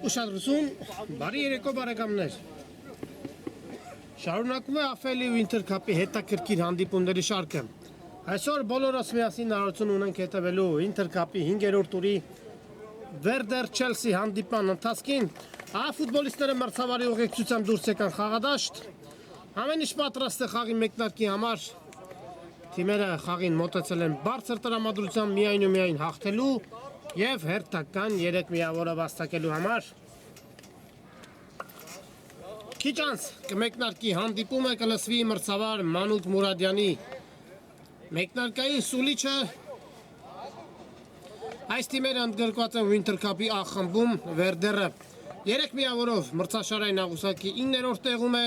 Ուշադրություն, բարի երեկո բարեկամներ։ Շարունակվում է AFL Winter Cup-ի հետաքրքիր հանդիպումների շարքը։ Այսօր բոլորս միասին հնարավորություն ունենք հետևելու Winter Cup-ի 5-րդ տուրի Werder Chelsea հանդիպման ընթացքին։ Ֆուտբոլիստները մրցավարի ուղեկցությամբ դուրս եկան խաղադաշտ։ Ամեն ինչ պատրաստ է խաղի մեկնարկի համար։ Թիմերը խաղին մոտեցել են բարձր տրամադրությամբ միայն ու միայն հաղթելու և հերթական 3 միավորը վաստակելու համար։ Քիչ անց կմեկնարկի հանդիպումը կլսվի մրցավար Մանուկ Մուրադյանի մեկնարկային սուլիչը։ Այս թիմերը ընդգրկված են Winter Cup-ի A խմբում, Վերդերը 3 միավորով մրցաշարային աղյուսակի 9-րդ տեղում է,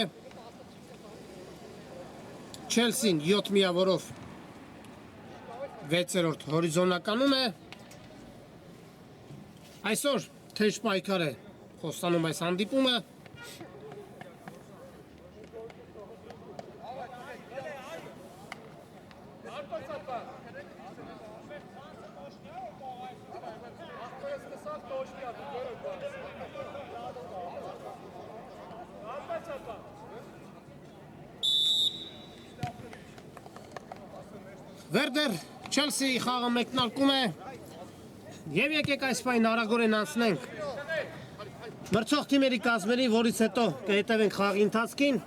Չելսին 7 միավորով 6-րդ հորիզոնականում է։ Այսօր թեժ պայքար է խոստանում այս հանդիպումը։ Վերդեր Չելսիի խաղը մեկնարկում է և եկեք այս պայն արագորեն անցնենք մրցող թիմերի կազմերի, որից հետո կհետևենք խաղի ընթացքին։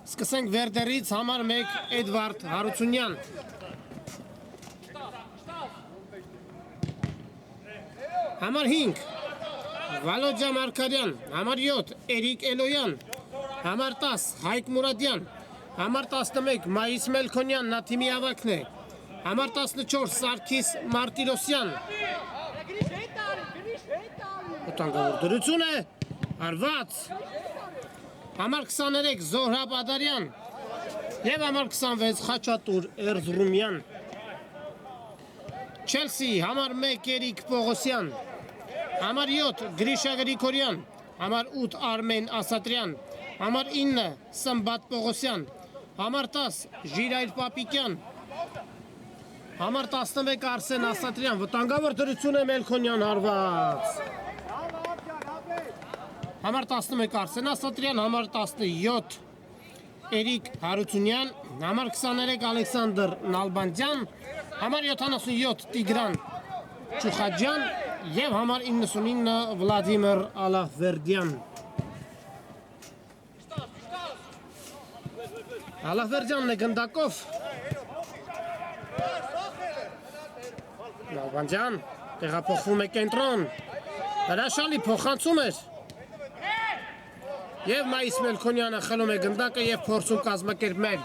Սկսենք Վերդերից, համար 1 Էդվարդ Հարությունյան, համար 5 Վալոջա Մարկարյան, համար 7 Էրիկ Էլոյան, համար 10 Հայկ Մուրադյան, համար 11 Մայիս Մելքոնյան, նա թիմի ավագն է, համար 14 Սարգիս Մարտիրոսյան, վտանգավոր դրություն է, արված, համար 23 Զոհրաբ Ադարյան և համար 26 Խաչատուր Էրզրումյան։ Չելսի, համար 1 Էրիկ Պողոսյան, համար 7 Գրիշա Գրիգորյան, համար 8 Արմեն Ասատրյան, համար 9 Սմբատ Պողոսյան, համար 10 Ժիրայր Պապիկյան, համար 11 Արսեն Ասատրյան, վտանգավոր դրություն է Մելքոնյան, հարված, համար 11 Արսեն Ասատրյան, համար 17 Էրիկ Հարությունյան, համար 23 Ալեքսանդր Նալբանդյան, համար 77 Տիգրան Չուխաջյան և համար 99 Վլադիմիր Ալահվերդյան։ Ալահվերդյանն է գնդակով, Նալբանդյան տեղափոխվում է կենտրոն, հրաշալի փոխանցում էր և Մայիս Մելքոնյանը խլում է գնդակը և փորձում կազմակերպել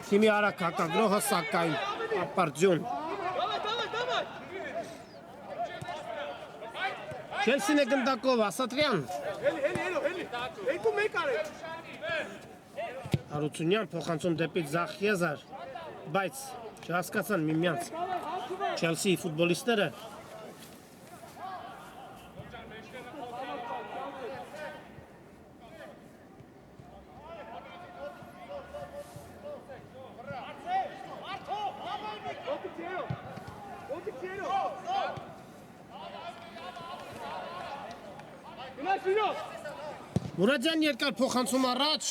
թիմի արագ հակագրոհը, սակայն ապարդյուն։ Չելսին է գնդակով, Ասատրյան, Հարությունյան փոխանցում դեպի Ձախ Եզար, բայց չհասկացան միմյանց Չելսիի ֆուտբոլիստները։ Մուրադյան երկար փոխանցում առաջ,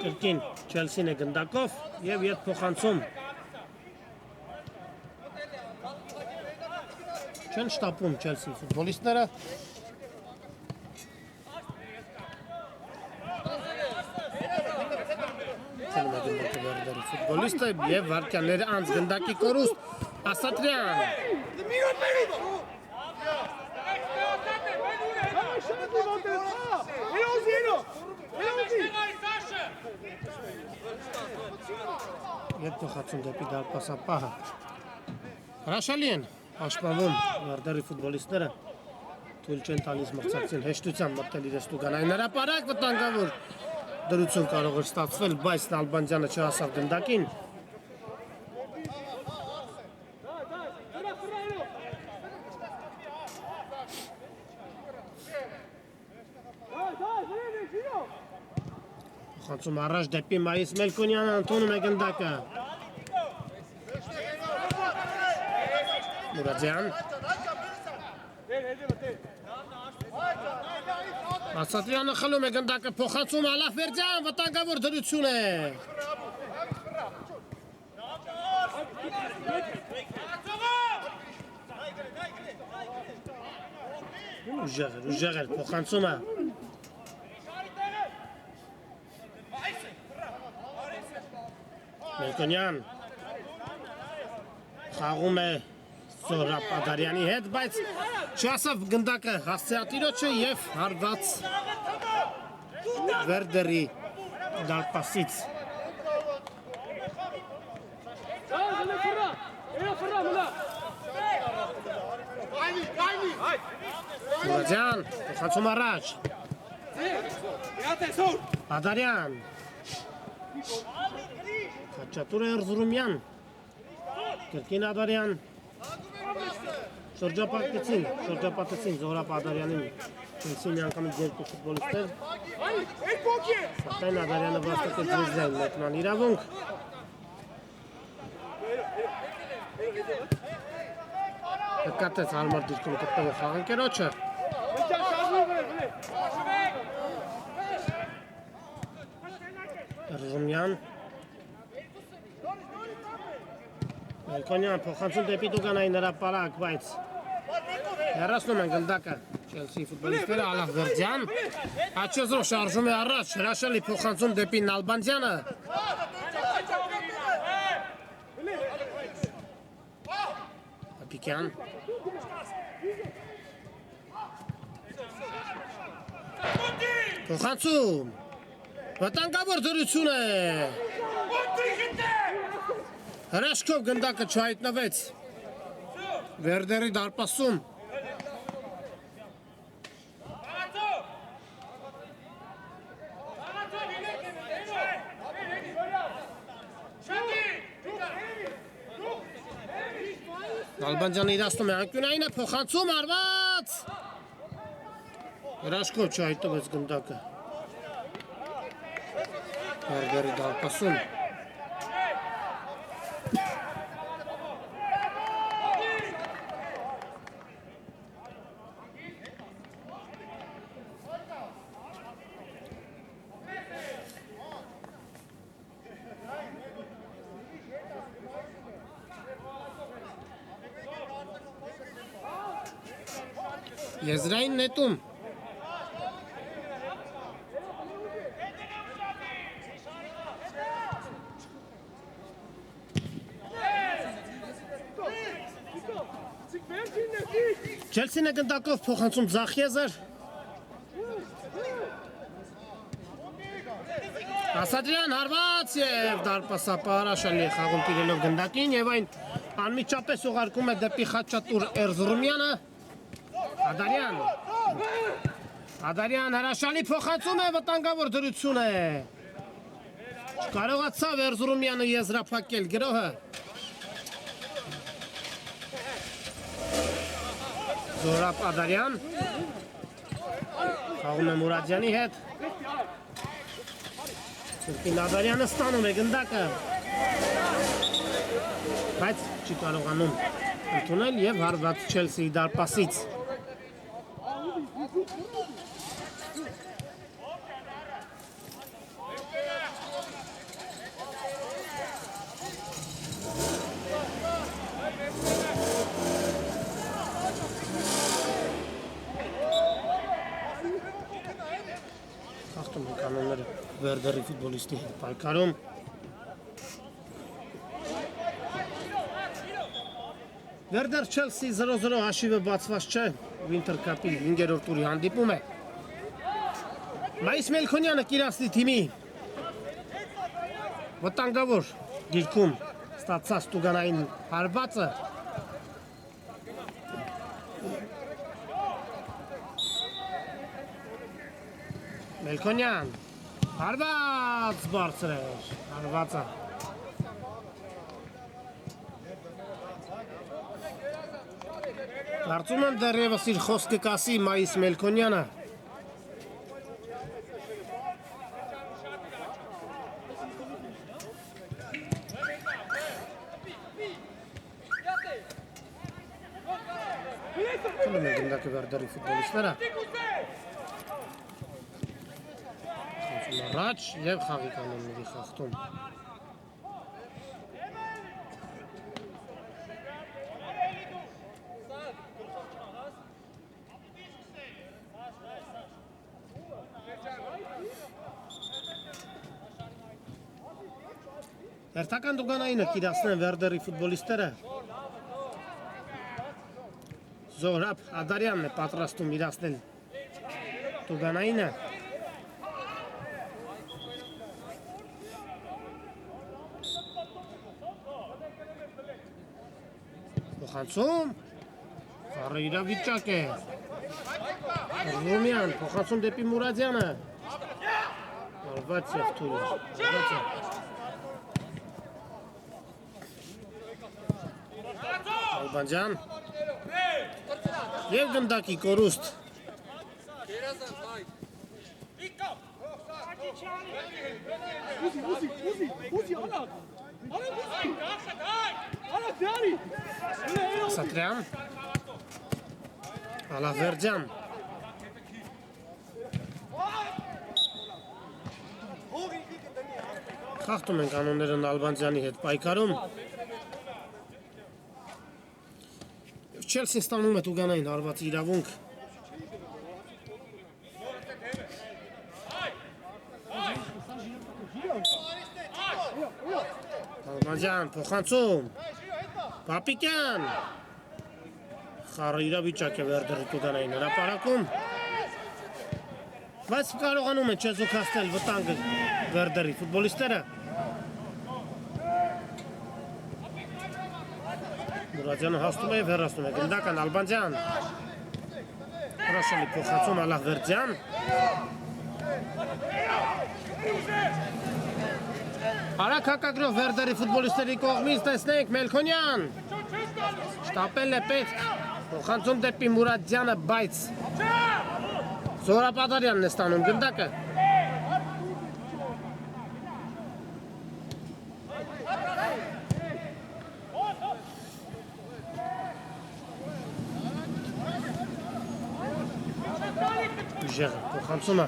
կրկին Չելսին է գնդակով և ետ փոխանցում։ Չեն շտապում Չելսիի ֆուտբոլիստները։ Ֆուտբոլիստը և վարկյանները անց գնդակի կորուստ Ասատրյան։ Ետ փոխացում դեպի դարպասապահը։ Հրաշալի են պաշտպանվում Վերդերի ֆուտբոլիստները, թույլ չեն տալիս մրցակցին հեշտությամբ մտնել իրենց տուգանային հրապարակ, վտանգավոր դրություն կարող էր ստացվել, բայց Նալբանդյանը չհասավ գնդակին։ փոխանցում առաջ դեպի Մայիս Մելքոնյանը ընդունում է գնդակը։ Մուրադյան Ասատրյանը խլում է գնդակը, փոխանցում Ալաֆերդյան, վտանգավոր դրություն է։ Ուժեղ էր, փոխանցում է։ Մելքոնյան խաղում է Զորապ Ադարյանի հետ, բայց չասավ գնդակը հասցեատիրոջը և հարված Վերդերի դարպասից։ Մուրադյան, փոխանցում առաջ։ Ադարյան Խաչատուր Էրզրումյան Կրկին Ադարյան Շրջապատեցին Զորապ Ադարյանին Չելսին անգամից երկու ֆուտբոլիստներ Սակայն Ադարյանը վաստակեց ձեզային մեկնան իրավունք Հկատեց հարմար դիրքում գտնվող խաղընկերոջը Էրզրումյան Մելքոնյան փոխանցում դեպի Դուգանային հրապարակ, բայց հեռացնում են գնդակը Չելսի ֆուտբոլիստները Ալաֆերդյան Աչեզրով շարժում է առաջ, հրաշալի փոխանցում դեպի Նալբանդյանը Ապիկյան Փոխանցում վտանգավոր դրություն է Հրաշքով գնդակը չհայտնվեց Վերդերի դարպասում Նալբանդյանը իրացնում է անկյունայինը փոխանցում արված Հրաշքով չհայտնվեց գնդակը Վերդերի դարպասում Եզրային նետում Չելսին է գնդակով փոխանցում Ձախեզր Ասատրյան հարված և դարպասապահ հրաշալի է խաղում տիրելով գնդակին և այն անմիջապես ուղարկում է դեպի Խաչատուր Էրզրումյանը Ադարյան հրաշալի փոխանցում է վտանգավոր դրություն է Չկարողացավ Էրզրումյանը եզրափակել գրոհը Զորապ Ադարյան խաղում է Մուրադյանի հետ Կրկին Ադարյանը ստանում է գնդակը բայց չի կարողանում ընդունել և հարված Չելսիի դարպասից Խախտում են կանոնները Վերդերի ֆուտբոլիստի հետ պայքարում Վերդեր Չելսի 0-0 հաշիվը բացված չէ Վինտեր կապի 5-րդ տուրի հանդիպում է Մայիս Մելքոնյանը Կիրասնի թիմի վտանգավոր դիրքում ստացած Տուգանային հարվածը Մելքոնյան հարված բարձր էր հարվածը Կարծում եմ դեռևս իր խոսքը կասի Մայիս Մելքոնյանը Խլում են գնդակը Վերդերի ֆուտբոլիստները։ Խնդրում առաջ և խաղի կանոնների խախտում։ Հերթական դուգանայինը կիրացնեն Վերդերի ֆուտբոլիստները։ Զորապ Ադարյանն է պատրաստում իրացնել դուգանայինը։ Փոխանցում։ Խառը իրավիճակ է։ Ռումյան փոխանցում դեպի Մուրադյանը։ Արված և թույլ։ Ալբանջան և գնդակի կորուստ։ Սատրյան Ալավերջան խախտում են կանոններն Ալբանջանի հետ պայքարում։ Չելսին ստանում է տուգանային հարվածի իրավունք։ Ալբանջան փոխանցում։ Պապիկյան։ Խառը իրավիճակ է Վերդերի տուգանային հրապարակում։ Բայց կարողանում են չեզոքացնել վտանգը Վերդերի ֆուտբոլիստները։ Մուրադյանը հասնում է և հեռացնում է գնդական Ալբանջան։ Հրաշալի փոխանցում Ալավերջան։ Արագ հակագրով Վերդերի ֆուտբոլիստերի կողմից տեսնենք Մելքոնյան։ Շտապել է պետք։ Փոխանցում դեպի Մուրադյանը, բայց Զորապ Ադարյանն է ստանում գնդակը։ Ուժեղը փոխանցումը։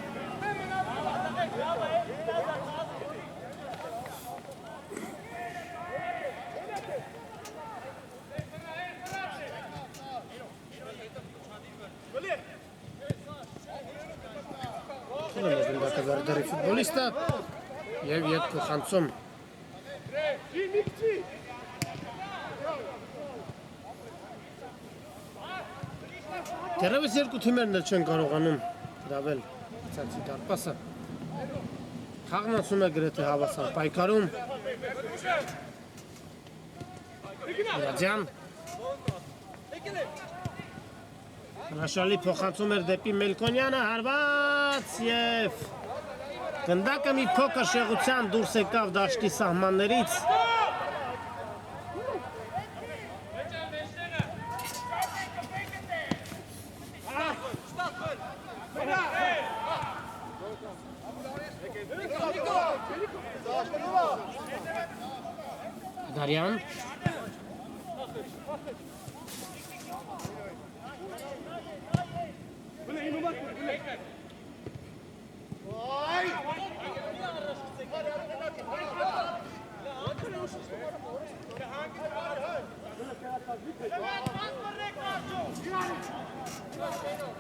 Գնդակը Վերդերի ֆուտբոլիստը և ետ փոխանցում։ Դեռևս երկու թիմերն էլ չեն կարողանում գրավել ցածի դարպասը։ Խաղն անցնում է գրեթե հավասար պայքարում։ Մուրադյան հրաշալի փոխանցում էր դեպի Մելքոնյանը, հարված և գնդակը մի փոքր շեղության դուրս եկավ դաշտի սահմաններից։ Դարյան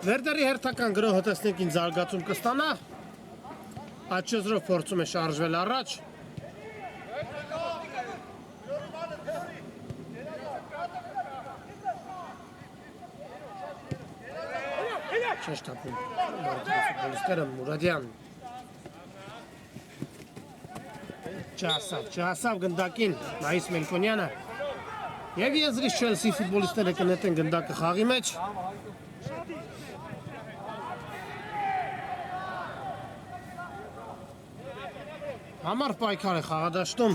Վերդերի հերթական գրոհը տեսնենք ինչ զարգացում կստանա։ Աչեզրով փորձում է շարժվել առաջ։ Չեշտապում ֆուտբոլիստերը Մուրադյան չհասավ գնդակին նայիս Մելքոնյանը և եզրից Չելսի ֆուտբոլիստները կնետեն գնդակը խաղի մեջ։ Համար պայքար է խաղադաշտում։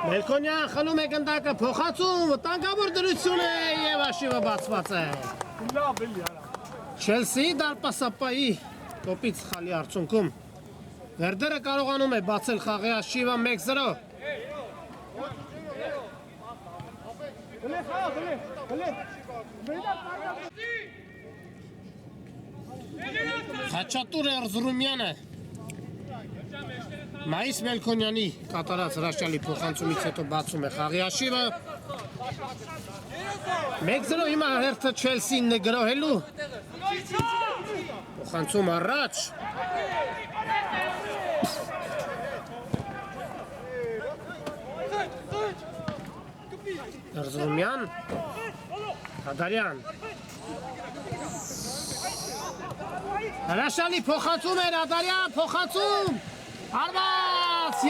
Մելքոնյան խլում է գնդակը, փոխանցում, վտանգավոր դրություն է և հաշիվը բացված է։ Չելսի դարպասապայի կոպից խաղի արդյունքում Վերդերը կարողանում է բացել խաղի հաշիվը 1-0։ Խաչատուր Էրզրումյանը Մայիս Մելքոնյանի կատարած հրաշալի փոխանցումից հետո բացում է խաղի հաշիվը 1-0 հիմա հերթը Չելսին է գրոհելու փոխանցում առաջ Էրզրումյան Հադարյան Հրաշալի փոխանցում էր Հադարյան փոխանցում Արված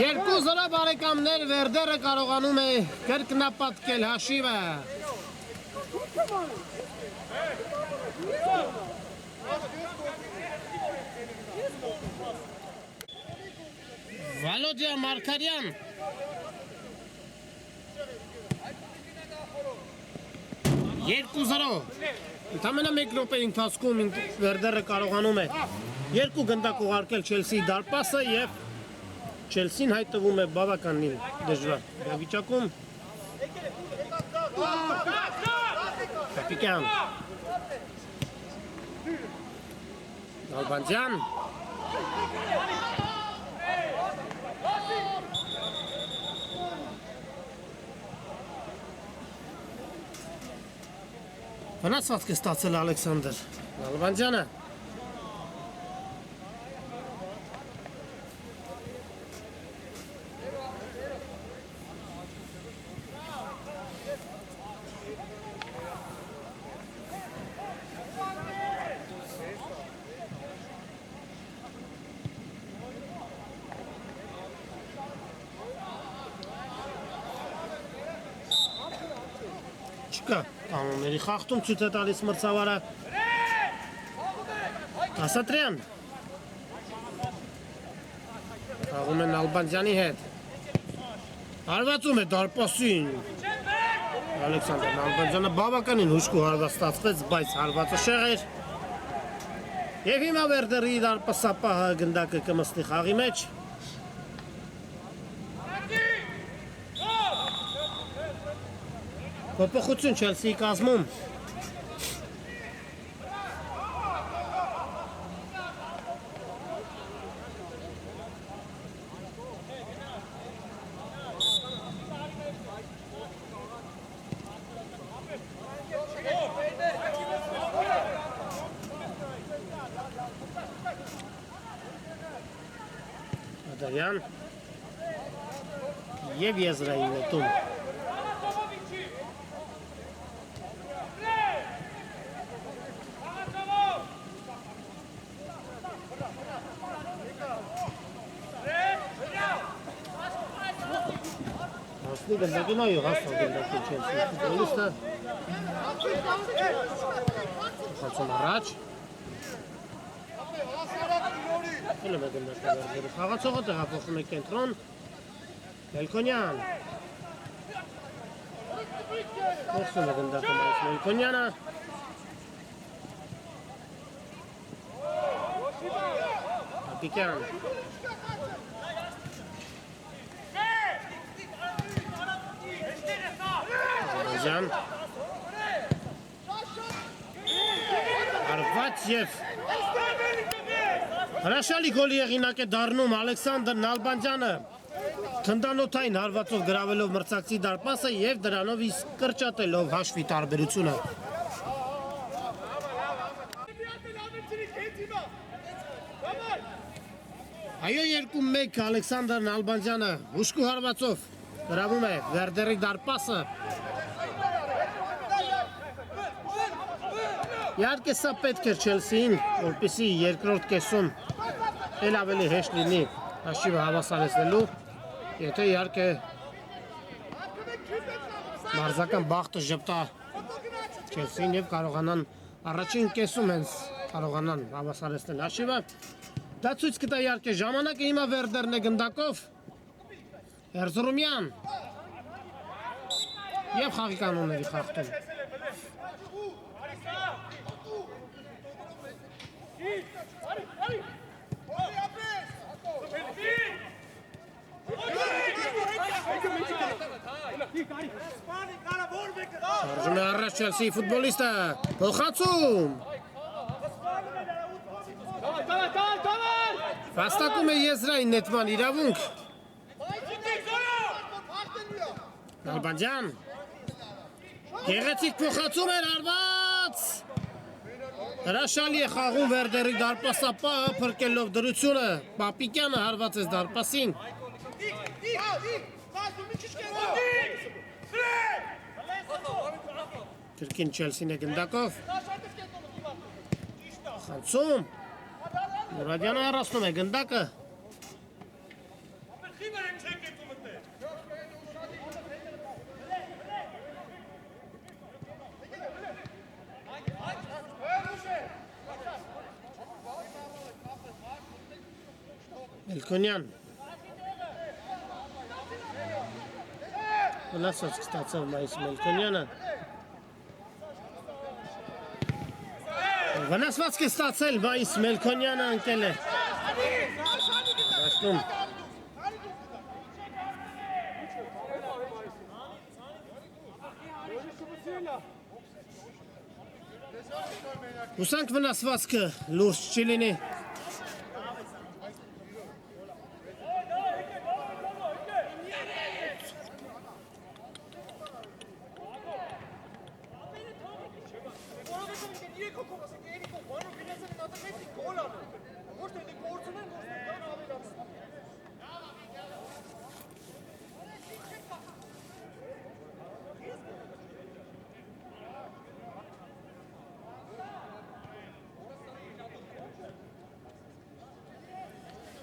2-0 բարեկամներ Վերդերը կարողանում է կրկնապատկել հաշիվը Վալոդիա Մարկարյան Երկու 0 Ընդամենը մեկ րոպեի ընթացքում Վերդերը կարողանում է երկու գնդակ ուղարկել Չելսիի դարպասը և Չելսին հայտնվում է բավականին դժվար իրավիճակում Կապիկյան Նալբանդյան Վնասված կստացել Ալեքսանդր Նալբանդյանը Չկա կանոնների խախտում ցույց է տալիս մրցավարը Ասատրյան Խաղում է Նալբանդյանի հետ Հարվածում է դարպասին Ալեքսանդր Նալբանդյանը բավականին հուշկու հարված ստացվեց, բայց հարվածը շեղ էր Եվ հիմա Վերդերի դարպասապահը գնդակը կմստի խաղի մեջ Փոփոխություն Չելսիի կազմում Ադարյան և եզրային նետում Հասնի գնդակին այո հասնալ գնդակին Չելսիի ֆուտբոլիստը Խացում առաջ Հելում է գնդակը Վերդերը խաղացողը տեղափոխում է կենտրոն Մելքոնյան Խոսում է գնդակը Մայիս Մելքոնյանը Կապիկյան Ջան Արված և հրաշալի գոլի եղինակ է դառնում Ալեքսանդր Նալբանդյանը թնդանոթային հարվածով գրավելով մրցակցի դարպասը և դրանով իսկ կրճատելով հաշվի տարբերությունը Այո 2-1 Ալեքսանդր Նալբանդյանը հուշկու հարվածով գրավում է Վերդերի դարպասը Իհարկե սա պետք էր Չելսիին, որպեսզի երկրորդ կեսում էլ ավելի հեշտ լինի հաշիվը հավասարեցնելու, եթե իհարկե մարզական բախտը ժպտա Չելսիին և կարողանան առաջին կեսում հենց կարողանան հավասարեցնել հաշիվը։ Դա ցույց կտա իհարկե ժամանակը հիմա Վերդերն է գնդակով Էրզրումյան և խաղի կանոնների խախտում։ Շարժում է առաջ Չելսի ֆուտբոլիստը, փոխանցում։ Վաստակում է եզրային նետման իրավունք։ Նալբանդյան։ Գեղեցիկ փոխանցում էր հարված։ Հրաշալի է խաղում Վերդերի դարպասապահը փրկելով դրությունը։ Պապիկյանը հարված է դարպասին։ Կրկին Չելսին է գնդակով։ Խանցում։ Մուրադյանը առասնում է գնդակը։ Մելքոնյան։ Վնասած կստացավ մայիս Մելքոնյանը։ Վնասված կստացել մայիս Մելքոնյանը ընկել է։ Դաշտում։ Հուսանք վնասվածքը լուրջ չի լինի։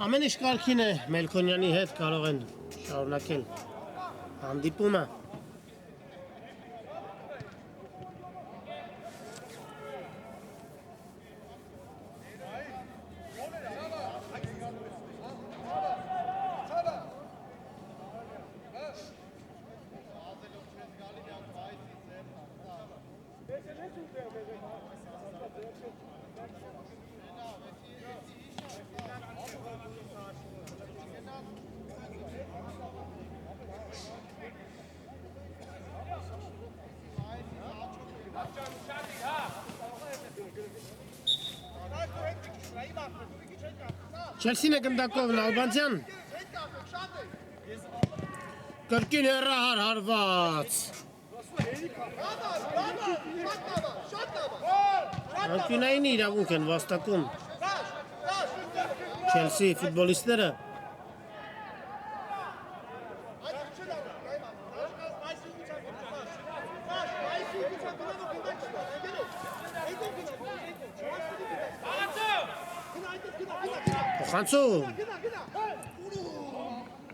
Ամեն ինչ կարգին է Մելքոնյանի հետ կարող են շարունակել հանդիպումը։ Չելսին է գնդակով Նալբանդյան։ Կրկին հեռահար հարված։ Անկյունային իրավունք են վաստակում Չելսի ֆուտբոլիստները։ Փոխանցում։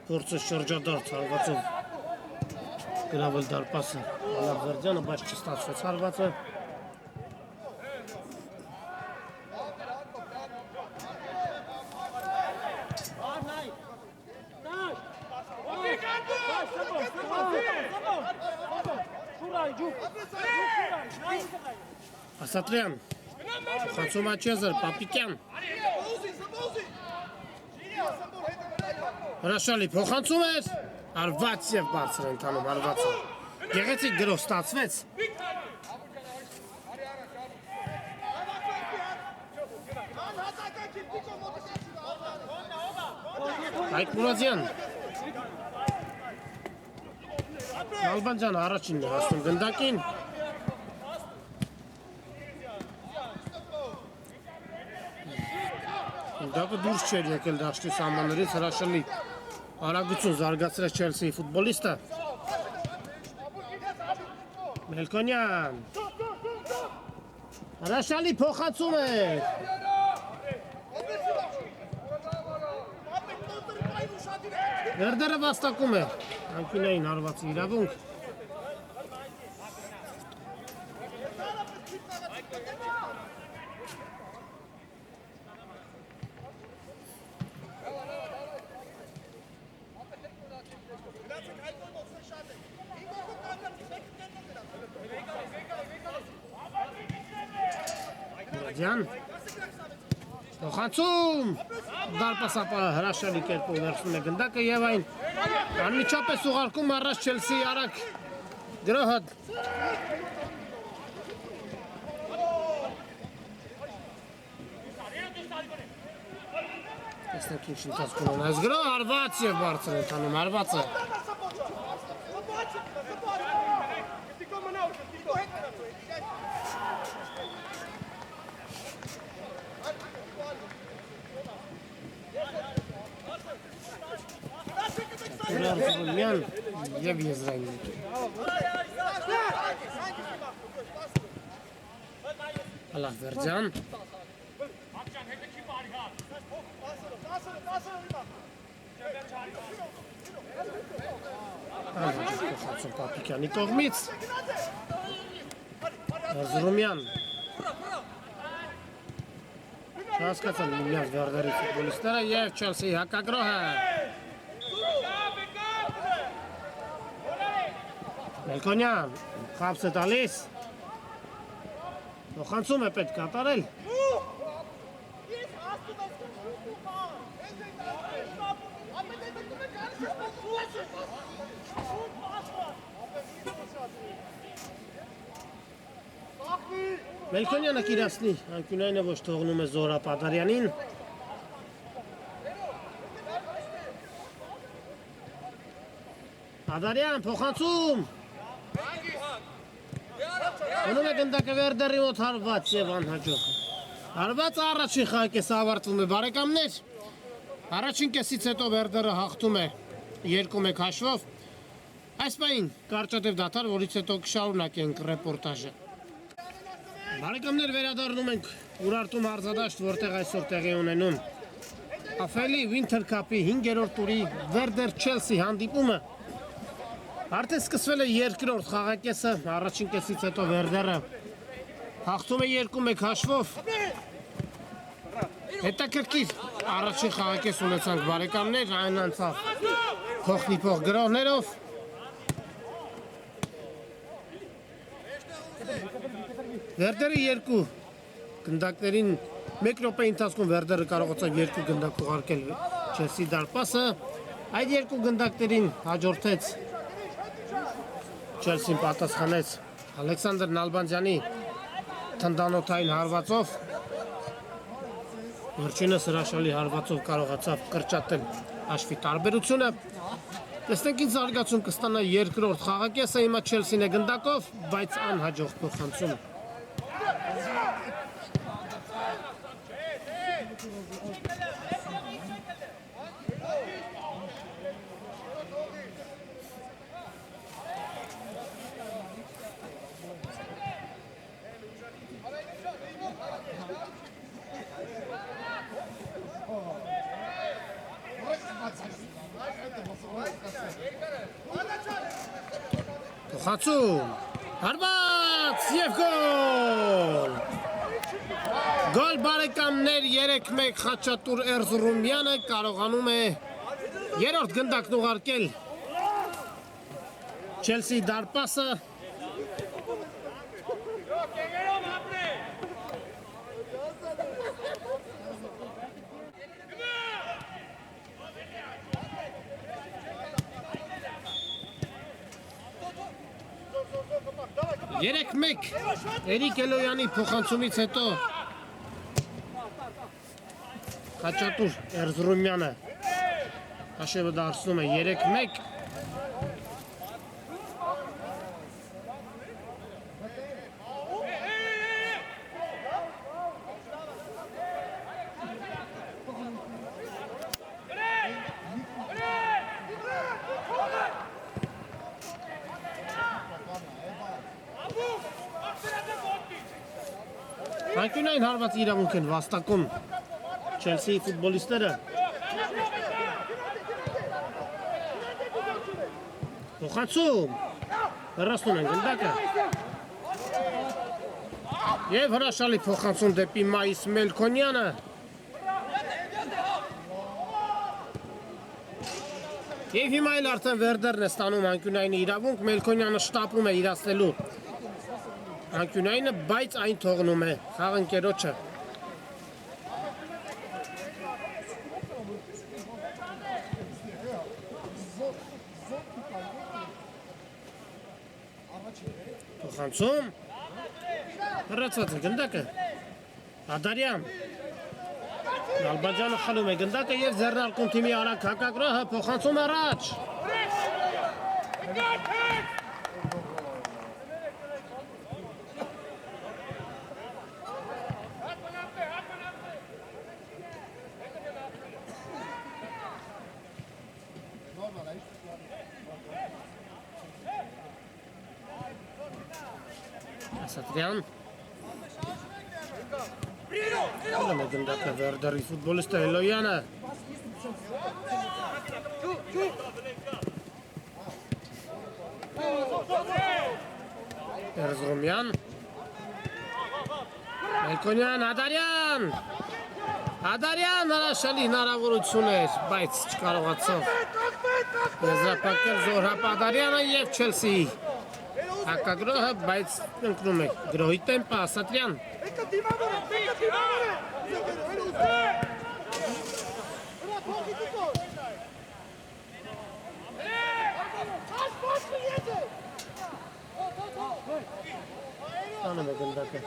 Փորձը շրջադարձ հարվածով գրավել դարպասը Ալավերդյանը, բայց չստացվեց հարվածը։ Ասատրյան, փոխանցում Աչեզր, Պապիկյան։ Հրաշալի փոխանցում էր, հարված և բարձր ընթանում հարվածը։ Գեղեցիկ գրով ստացվեց։ Հայկ Մուրադյան։ Նալբանդյանը առաջինն է հասնում գնդակին։ Գնդակը դուրս չէր եկել դաշտի սահմաններից, հրաշալի արագություն զարգացրեց Չելսիի ֆուտբոլիստը։ Մելքոնյան։ Հրաշալի փոխանցում է։ Վերդերը վաստակում է անկյունային հարվածի իրավունք։ Մուրադյան։ Փոխանցում։ Դարպասապահը հրաշալի կերպով վերցնում է գնդակը և այն Անմիջապես ուղարկում առաջ Չելսի արագ գրոհը տեսնենք ինչ ընթացքում են այս գրոհը հարված և բարձր ընթանում հարվածը Ուրարզումյան և եզրային Հալախ Վերջան Խացում Պապիկյանի կողմից Ուրարզումյան Չհասկացան միմյանց Վերդերի ֆուտբոլիստները և Չելսի հակագրոհը Մելքոնյան, խապս է տալիս, փոխանցում է պետք կատարել։ Մելքոնյանը կիրացնի, անկյունայինը ոչ թողնում է Զորա Պադարյանին։ Պադարյան, փոխանցում։ Ունում է գնդակը Վերդերի մոտ հարված և անհաջող։ Հարված առաջին խաղակեսը ավարտվում է բարեկամներ։ Առաջին կեսից հետո Վերդերը հաղթում է 2-1 հաշվով։ Այս պահին կարճատև դադար, որից հետո կշարունակենք ռեպորտաժը։ Բարեկամներ վերադառնում ենք Ուրարտու մարզադաշտ, որտեղ այսօր տեղի ունենում Աֆելի Winter Cup-ի 5-րդ տուրի Վերդեր Չելսի հանդիպումը։ Արդեն սկսվել է երկրորդ խաղակեսը, առաջին կեսից հետո Վերդերը հաղթում է 2-1 հաշվով։ Հետաքրքիր առաջին խաղակես ունեցանք բարեկամներ, այն անցավ փոխնիփոխ գրոհներով։ Վերդերը 2 գնդակներին 1 րոպեի ընթացքում Վերդերը կարողացավ 2 գնդակ ուղարկել Չելսի դարպասը։ Այդ 2 գնդակներին հաջորդեց Չելսին պատասխանեց Ալեքսանդր Նալբանդյանի թնդանոթային հարվածով։ Վերջինս հրաշալի հարվածով կարողացավ կրճատել հաշվի տարբերությունը։ Տեսնենք ինչ զարգացում կստանա երկրորդ խաղակեսը, հիմա Չելսին է գնդակով, բայց անհաջող փոխանցում։ Փոխանցում, հարված և գոլ։ Գոլ բարեկամներ 3-1 Խաչատուր Էրզրումյանը կարողանում է երրորդ գնդակն ուղարկել Չելսի դարպասը։ Երեք մեկ Էրիկ Էլոյանի փոխանցումից հետո Խաչատուր Էրզրումյանը հաշվը դարձնում է 3-1։ Անկյունային հարված իրավունք են վաստակում Չելսիի ֆուտբոլիստները։ Փոխանցում, հեռացնում են գնդակը։ Եվ հրաշալի փոխանցում դեպի Մայիս Մելքոնյանը։ Եվ հիմա էլ արդեն Վերդերն է ստանում անկյունայինի իրավունք, Մելքոնյանը շտապում է իրացնելու անկյունայինը, բայց այն թողնում է խաղընկերոջը։ Փոխանցում։ Հրացված է գնդակը։ Ադարյան։ Ալբաջանը խլում է գնդակը եւ ձեռնարկում թիմի արագ հակակրոհը փոխանցում առաջ։ Սատրյան Ալում է գնդակը վերդարի ֆուտբոլիստը Էլոյանը Էրզրոմյան Մելքոնյան, Ադարյան հրաշալի հնարավորություն էր, բայց չկարողացավ եզրափակել Զորհապ Ադարյանը և Չելսիի հակագրոհը, բայց ընկնում է գրոհի տեմպը Ասատրյան Տանում է գնդակը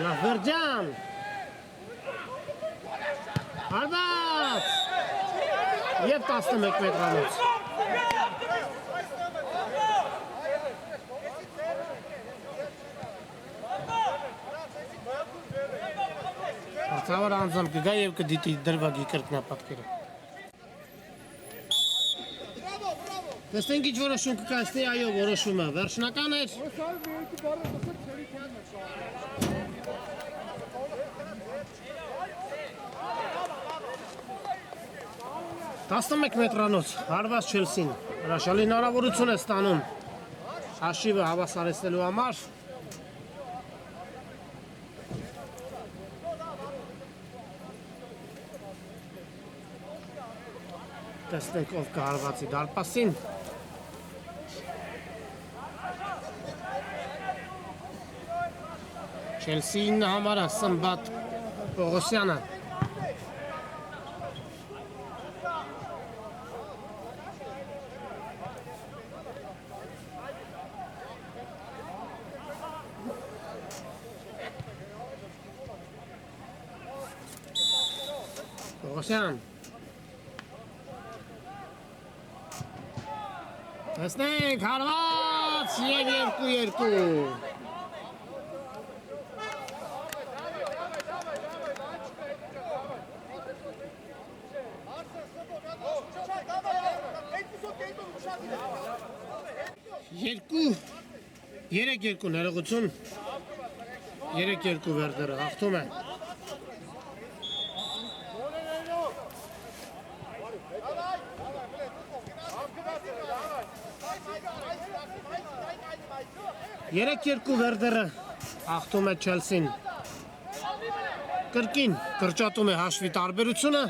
Ալավերջան Հարված և 11 մետրանոց Հարցավոր անձամբ կգա և կդիտի դրվագի կրկնապատկերը Տեսնենք ինչ որոշում կկայացնի այո որոշումը, վերջնական էր 11 մետրանոց հարված Չելսին հրաշալի հնարավորություն է ստանում հաշիվը հավասարեցնելու համար Տեսնենք ով կհարվածի դարպասին Չելսին համարը Սմբատ Պողոսյանը Պողոսյան Տեսնենք հարված և 2-2 3-2 ներողություն 3-2 վերդերը հաղթում է Երեք երկու վերդերը հաղթում է Չելսին կրկին կրճատում է հաշվի տարբերությունը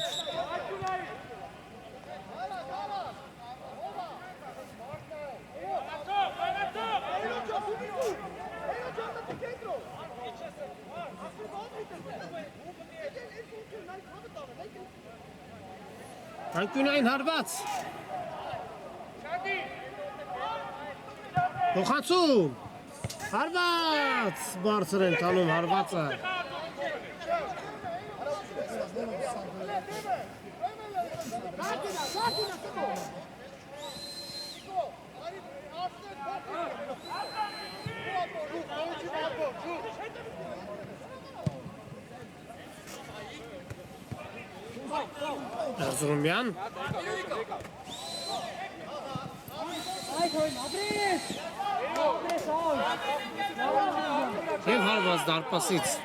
Անկյունային հարված Փոխանցում Հարված բարձր են տանում հարվածը Էրզրոմյան Եվ հարված դարպասից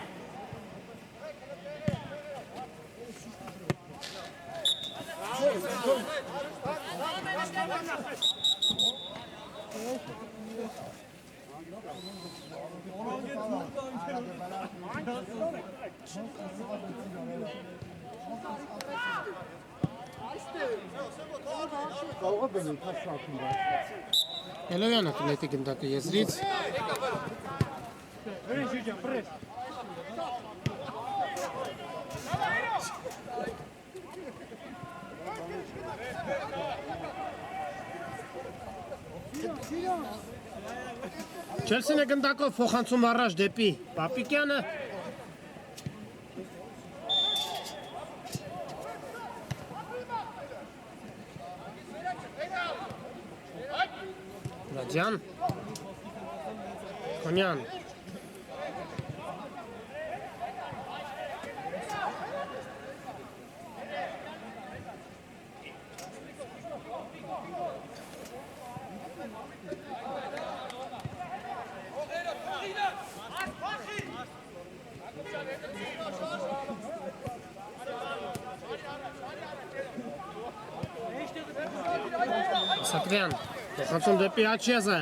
Էլոյանը կնետի գնդակը եզրից Չելսին է գնդակով փոխանցում առաջ դեպի Պապիկյանը։ Ռադյան։ Քոնյան։ Սատրյան, փոխանցում դեպի Աչիազը։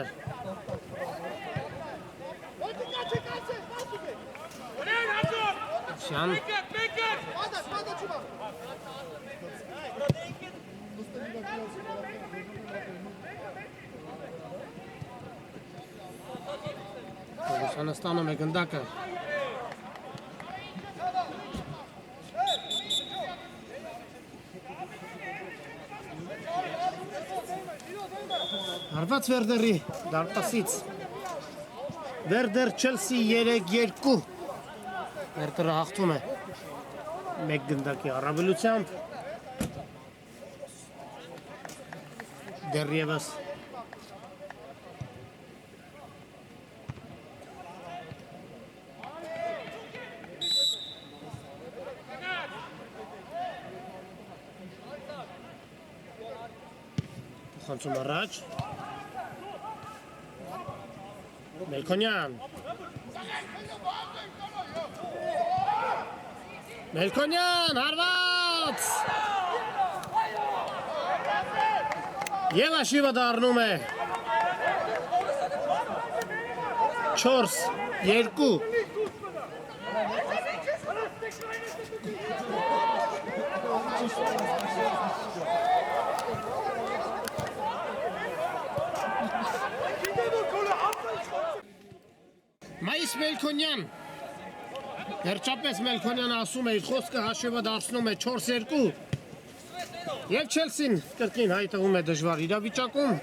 Շյան։ Հուսանը ստանում է գնդակը։ Հարված Վերդերի դարպասից Վերդեր Չելսի 3-2 Վերդերը հաղթում է մեկ գնդակի առավելությամբ դեռևս խանցում առաջ Մելքոնյան, հարված և աշիվը դարնում է 4-2 Մայիս Մելքոնյան Վերջապես Մելքոնյանը ասում է իր խոսքը հաշիվը դարձնում է 4-2 և Չելսին կրկին հայտնվում է դժվար իրավիճակում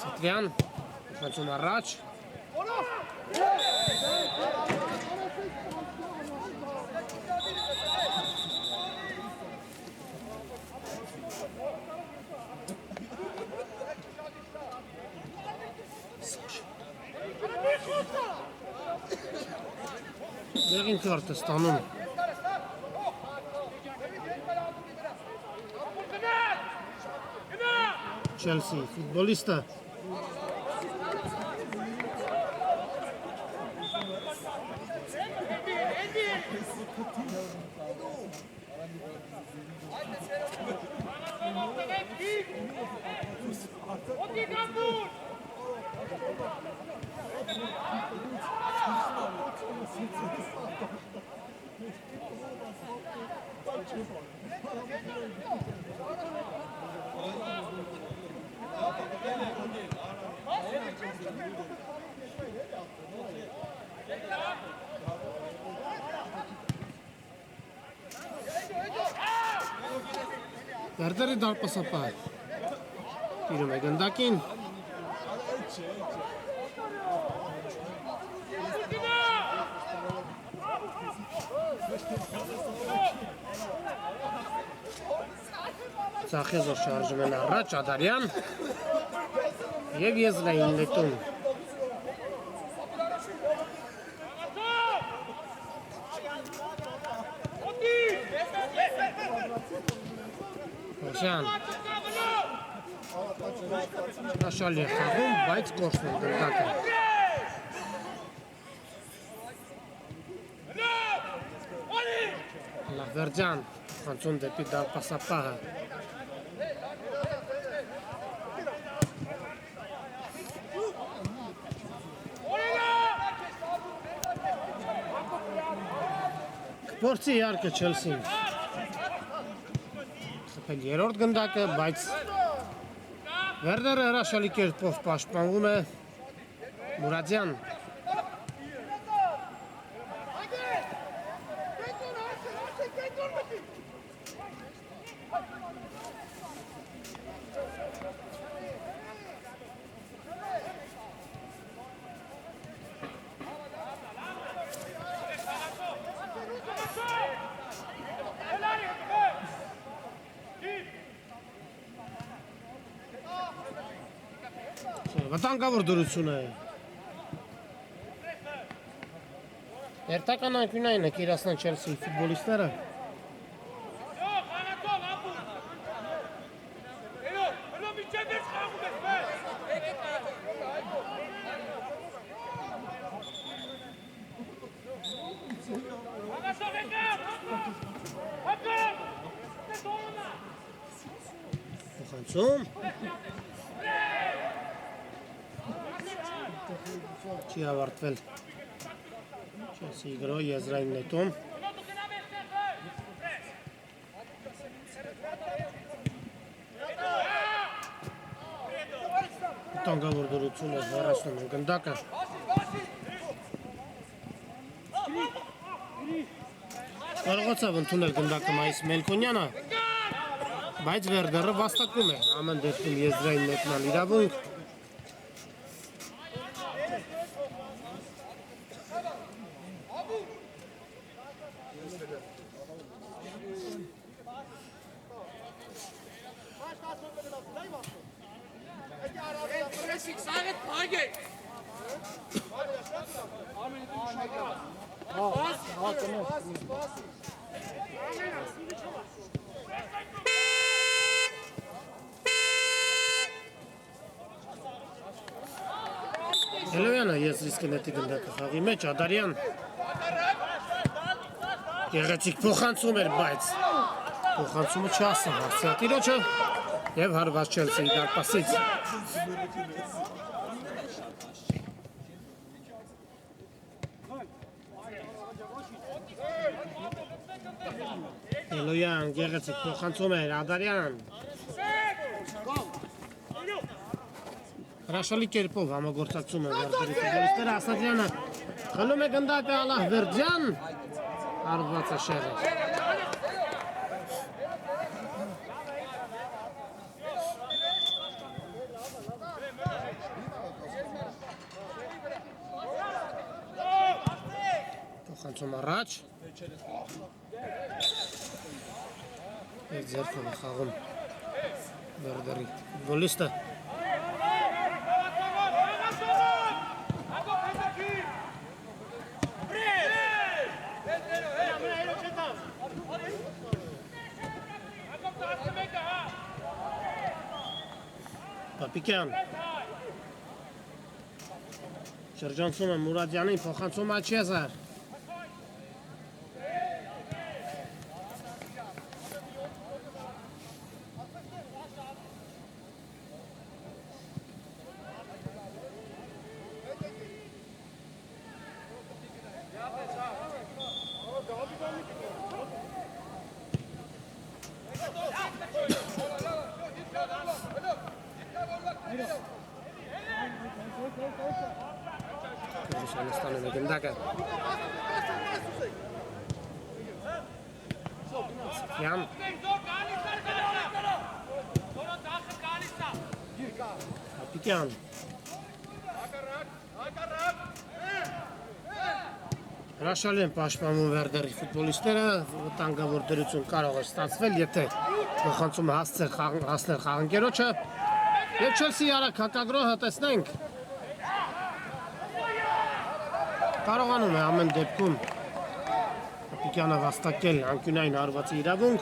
Սատրյան խանցում առաջ Դեղին քարտը ստանում Չելսի ֆուտբոլիստը Վերդերի դարպասապահ տիրում է գնդակին Ծախեզոր շարժում են առաջ Ադարյան և եզրային լետում Հոշյան Հաշալ է խաղում, բայց կորսն է գնդակը Լավերջան խանցում դեպի դարպասապահը Կպորցի իարկը Չելսին Խպել երորդ գնդակը, բայց Վերդերը հրաշալի կերպով պաշտպանվում է Մուրադյան Վտանգավոր դրություն է։ Երթական անկյունային է կիրասնան Չելսի ֆուտբոլիստները։ Փոխանցում։ Չի ավարտվել Չելսի գրո եզրային նետում։ Վտանգավոր դրություն է հեռացնում են գնդակը։ Կարողացավ ընդունել գնդակը Մայիս Մելքոնյանը, բայց Վերդերը վաստակում է ամեն դեպքում եզրային նետման իրավունք։ Էլոյանը ես ռիսկ նետի գնդակը խաղի մեջ, Ադարյան գեղեցիկ փոխանցում էր, բայց փոխանցումը չասա հարցատիրոջը և հարված Չելսիի դարպասից։ Էլոյան գեղեցիկ փոխանցում էր, Ադարյան հրաշալի կերպով համագործակցում են Վերդերի ֆուտբոլիստները, Ասատրյանը խլում է գնդակը Ալլահվերդյան, արված է շեղը։ Փոխանցում առաջ։ Այդ ձեռքով է խաղում Վերդերի ֆուտբոլիստը։ Պապիկյան շրջանցում է Մուրադյանին, փոխանցում է Չեզար։ Ստանում է գնդակը։ Սիան Պապիկյան հրաշալի են պաշտպանում Վերդերի ֆուտբոլիստները, վտանգավոր դրություն կարող է ստացվել, եթե փոխանցումը հասներ խաղընկերոջը և Չելսիի արագ հակագրոհը տեսնենք։ Կարողանում է ամեն դեպքում Պապիկյանը վաստակել անկյունային հարվածի իրավունք։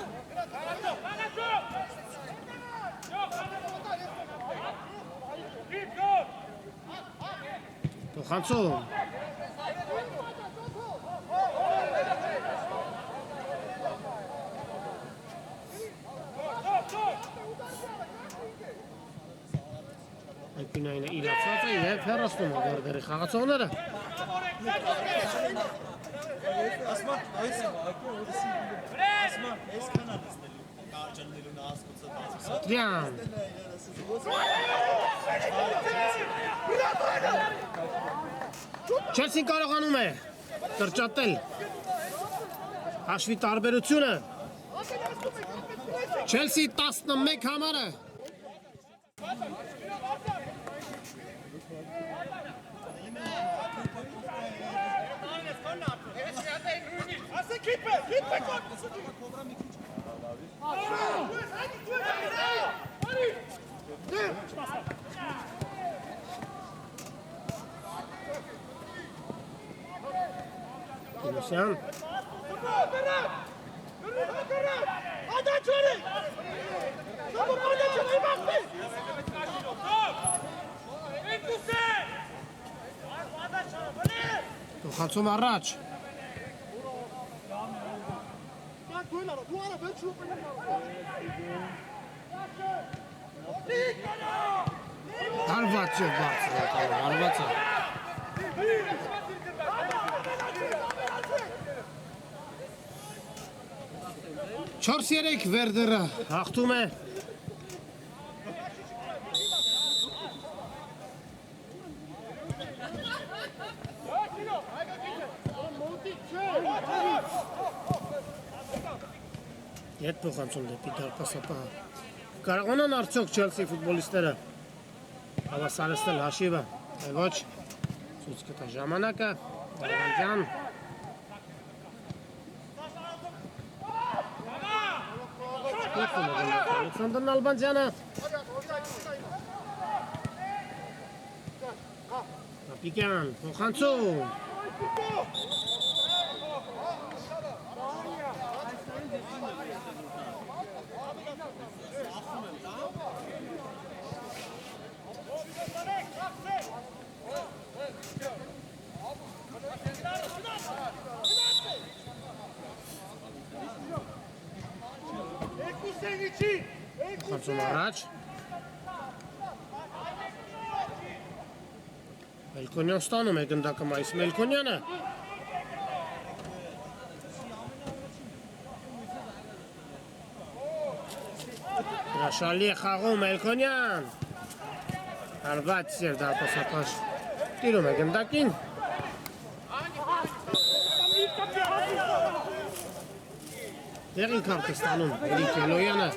Փոխանցում։ Անկյունայինը իրացած է և հեռացնում է Վերդերի խաղացողները։ Սատրյան Չելսին կարողանում է կրճատել հաշվի տարբերությունը Չելսի 11 համարը Պողոսյան Փոխանցում առաջ Հարված է բարձր հարված է 4-3 Վերդերը հաղթում է Ետ փոխանցում դեպի դարպասապահը Կարողանան արդյոք Չելսի ֆուտբոլիստները հավասարեցնել հաշիվը ոչ ցույց կտա ժամանակը Նալբանդյան Ալեքսանդր Նալբանդյանը Կապիկյան փոխանցում Խանցում առաջ Մելքոնյան ստանում է գնդակը մայիս Մելքոնյանը Հրաշալի է խաղում Մելքոնյան Հարված և դարպասապաշ տիրում է գնդակին Դեղին կարդ է ստանում Էրիկ Էլոյանը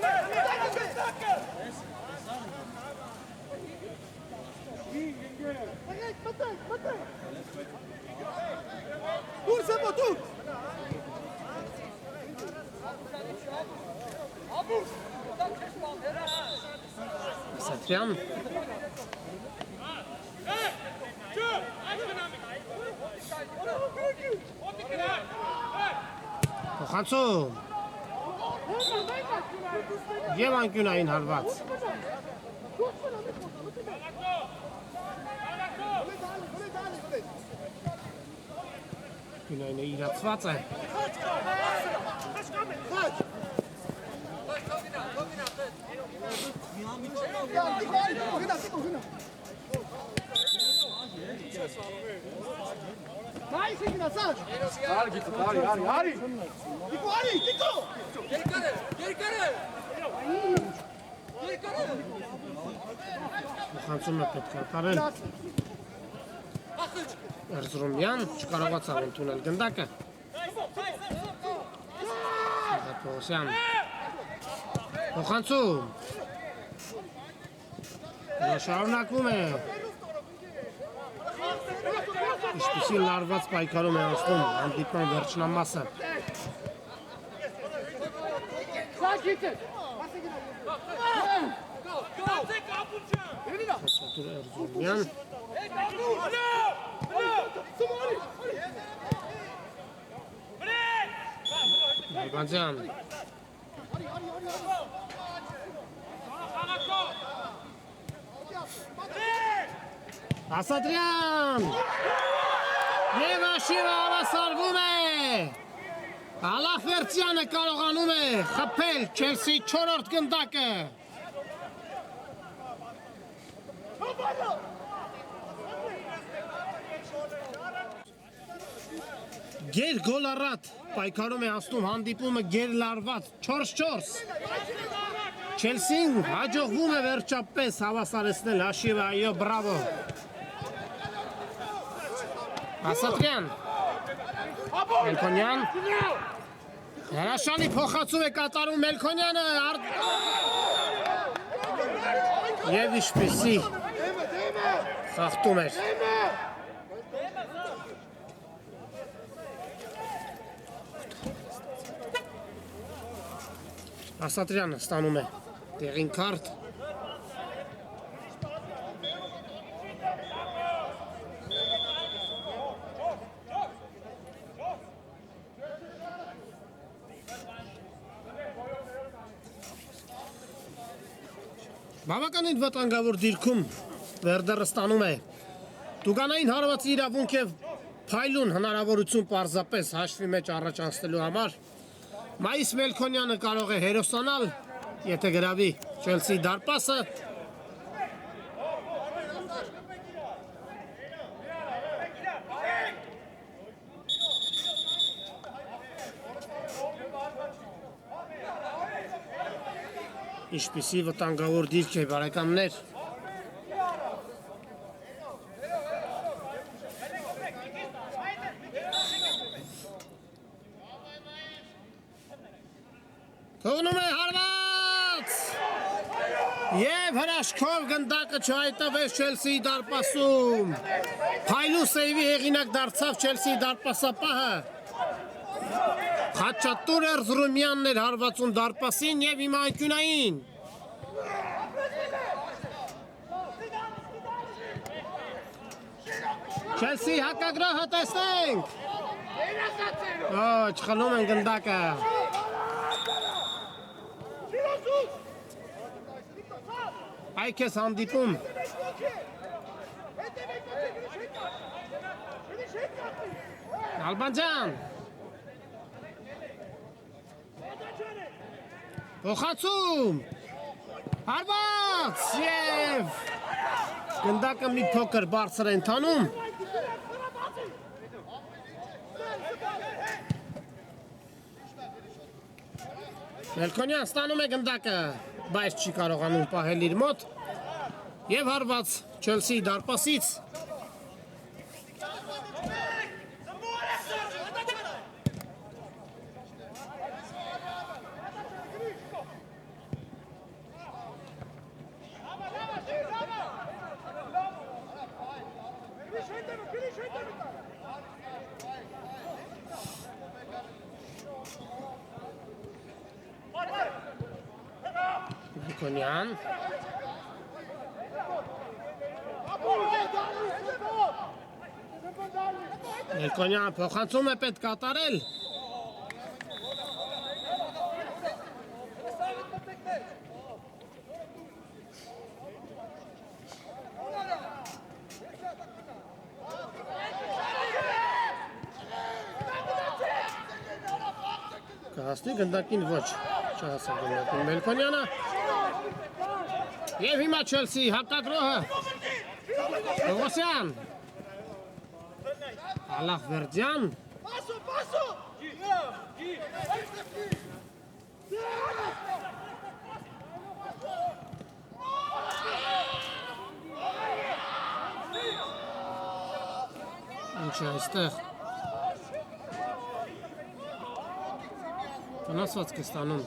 Սատրյան Փոխանցում Եվ անկյունային հարված Անկյունայինը իրացված է Խանցում է պետք է կարել Էրզրումյան չկարողացավ ընդունել գնդակը Պողոսյան Փոխանցում Շարունակում է Ինչպիսի լարված պայքարում է անցնում հանդիպման վերջնամասը Սատուր Էրզրումյան Նալբանդյան Ասատրյան Եվ աշիվը հավասարվում է Ալախվերցյանը կարողանում է խփել Չելսի 4-րդ գնդակը Գեր գոլ առատ պայքարում է անցնում հանդիպումը գեր լարված 4-4 Չելսին հաջողվում է վերջապես հավասարեցնել հաշիվը այո բրավո Ասատրյան Մելքոնյան Հրաշալի փոխացում է կատարում Մելքոնյանը Եվ ինչպիսի խախտում էր Ասատրյանը ստանում է տեղին կարդ Բավականին վտանգավոր դիրքում Վերդերը ստանում է Տուգանային հարվածի իրավունք և փայլուն հնարավորություն պարզապես հաշվի մեջ առաջ անցնելու համար Մայիս Մելքոնյանը կարող է հերոսանալ, եթե գրավի Չելսի դարպասը Ինչպիսի վտանգավոր դիրք է բարեկամներ Թողնում է հարված Եվ հրաշքով գնդակը չհայտավեց Չելսիի դարպասում Փայլու սեյվի հեղինակ դարձավ Չելսիի դարպասապահը Խաչատուր Էրզրումյանն էր հարվածում դարպասին և հիմա անկյունային Չելսի հակագրոհը տեսնենք Չխլում են գնդակը Այ քեզ հանդիպում Ալբանջան Փոխանցում Հարված և Գնդակը մի փոքր բարձր է ընթանում Մելքոնյան ստանում է գնդակը Բայց չի կարողանում պահել իր մոտ Եվ հարված Չելսիի դարպասից Մելքոնյան Մելքոնյան փոխանցում է պետք կատարել Կհասնի գնդակին ոչ չհասավ գնդակին Մելքոնյանը Եվ հիմա Չելսի հակագրոհը Պողոսյան Ալախ Վերդյան Ինչ է այստեղ Վնասված կստանում